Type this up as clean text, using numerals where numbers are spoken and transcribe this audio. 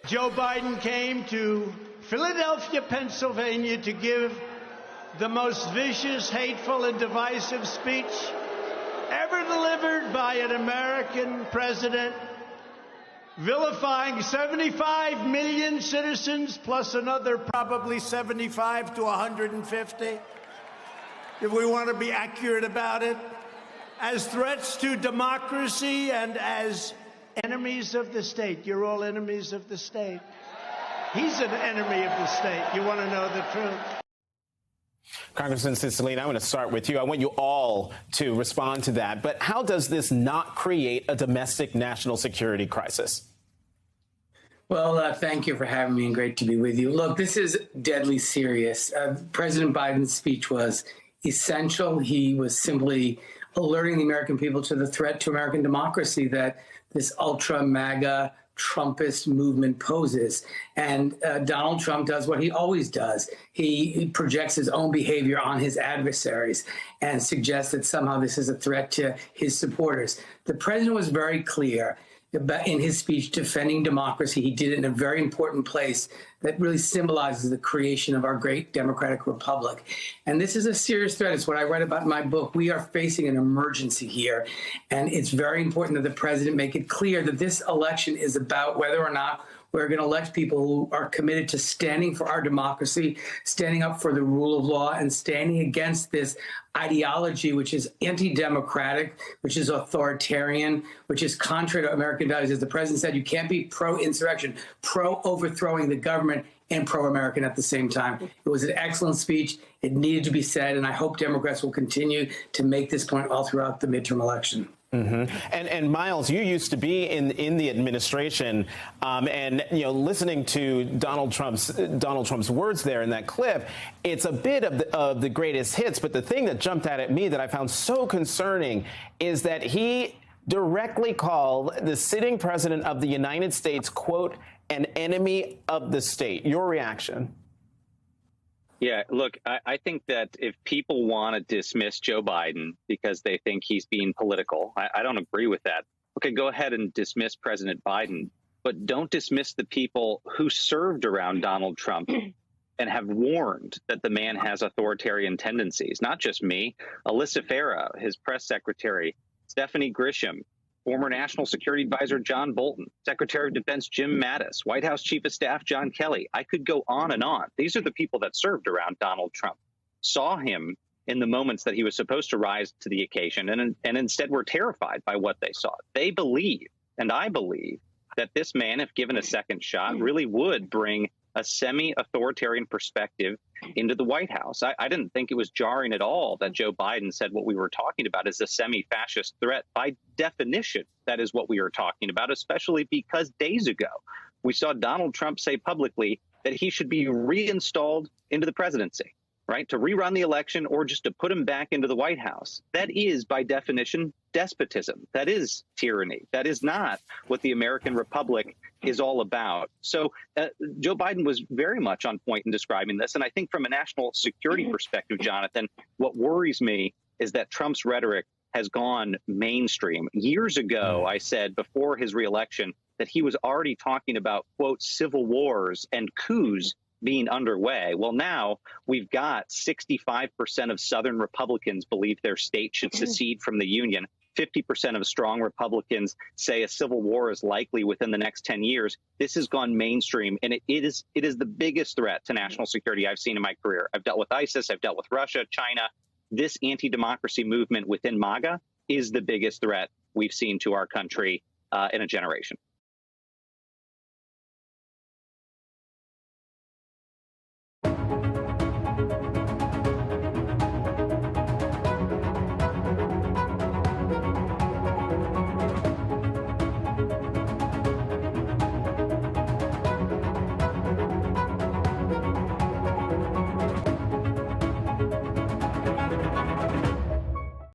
Joe Biden came to Philadelphia, Pennsylvania to give the most vicious, hateful, and divisive speech ever delivered by an American president, vilifying 75 million citizens plus another probably 75 to 150, if we want to be accurate about it, as threats to democracy and as enemies of the state. You're all enemies of the state. He's an enemy of the state. You want to know the truth? Congressman Cicilline, I want to start with you. I want you all to respond to that. But how does this not create a domestic national security crisis? Well, thank you for having me, and great to be with you. Look, this is deadly serious. President Biden's speech was essential. He was simply alerting the American people to the threat to American democracy that this ultra MAGA Trumpist movement poses. And Donald Trump does what he always does. He projects his own behavior on his adversaries and suggests that somehow this is a threat to his supporters. The president was very clear in his speech defending democracy. He did it in a very important place that really symbolizes the creation of our great democratic republic. And this is a serious threat. It's what I write about in my book. We are facing an emergency here. And it's very important that the president make it clear that this election is about whether or not we're going to elect people who are committed to standing for our democracy, standing up for the rule of law, and standing against this ideology which is anti-democratic, which is authoritarian, which is contrary to American values. As the president said, you can't be pro-insurrection, pro-overthrowing the government, and pro-American at the same time. It was an excellent speech. It needed to be said, and I hope Democrats will continue to make this point all throughout the midterm election. Mm-hmm. And Miles, you used to be in the administration, and listening to Donald Trump's words there in that clip, it's a bit of the greatest hits. But the thing that jumped out at me that I found so concerning is that he directly called the sitting president of the United States, quote, an enemy of the state. Your reaction? Yeah, look, I think that if people want to dismiss Joe Biden because they think he's being political, I don't agree with that. Okay, go ahead and dismiss President Biden, but don't dismiss the people who served around Donald Trump and have warned that the man has authoritarian tendencies. Not just me, Alyssa Farah, his press secretary, Stephanie Grisham, former National Security Advisor John Bolton, Secretary of Defense Jim Mattis, White House Chief of Staff John Kelly. I could go on and on. These are the people that served around Donald Trump, saw him in the moments that he was supposed to rise to the occasion, and instead were terrified by what they saw. They believe, and I believe, that this man, if given a second shot, really would bring a semi-authoritarian perspective into the White House. I didn't think it was jarring at all that Joe Biden said what we were talking about is a semi-fascist threat. By definition, that is what we were talking about, especially because days ago we saw Donald Trump say publicly that he should be reinstalled into the presidency, right, to rerun the election or just to put him back into the White House. That is, by definition, despotism. That is tyranny. That is not what the American Republic is all about. So Joe Biden was very much on point in describing this. And I think from a national security perspective, Jonathan, what worries me is that Trump's rhetoric has gone mainstream. Years ago, I said before his reelection that he was already talking about, quote, civil wars and coups being underway. Well, now we've got 65% of Southern Republicans believe their state should secede from the Union. 50% of strong Republicans say a civil war is likely within the next 10 years. This has gone mainstream, and it is the biggest threat to national security I've seen in my career. I've dealt with ISIS. I've dealt with Russia, China. This anti-democracy movement within MAGA is the biggest threat we've seen to our country in a generation.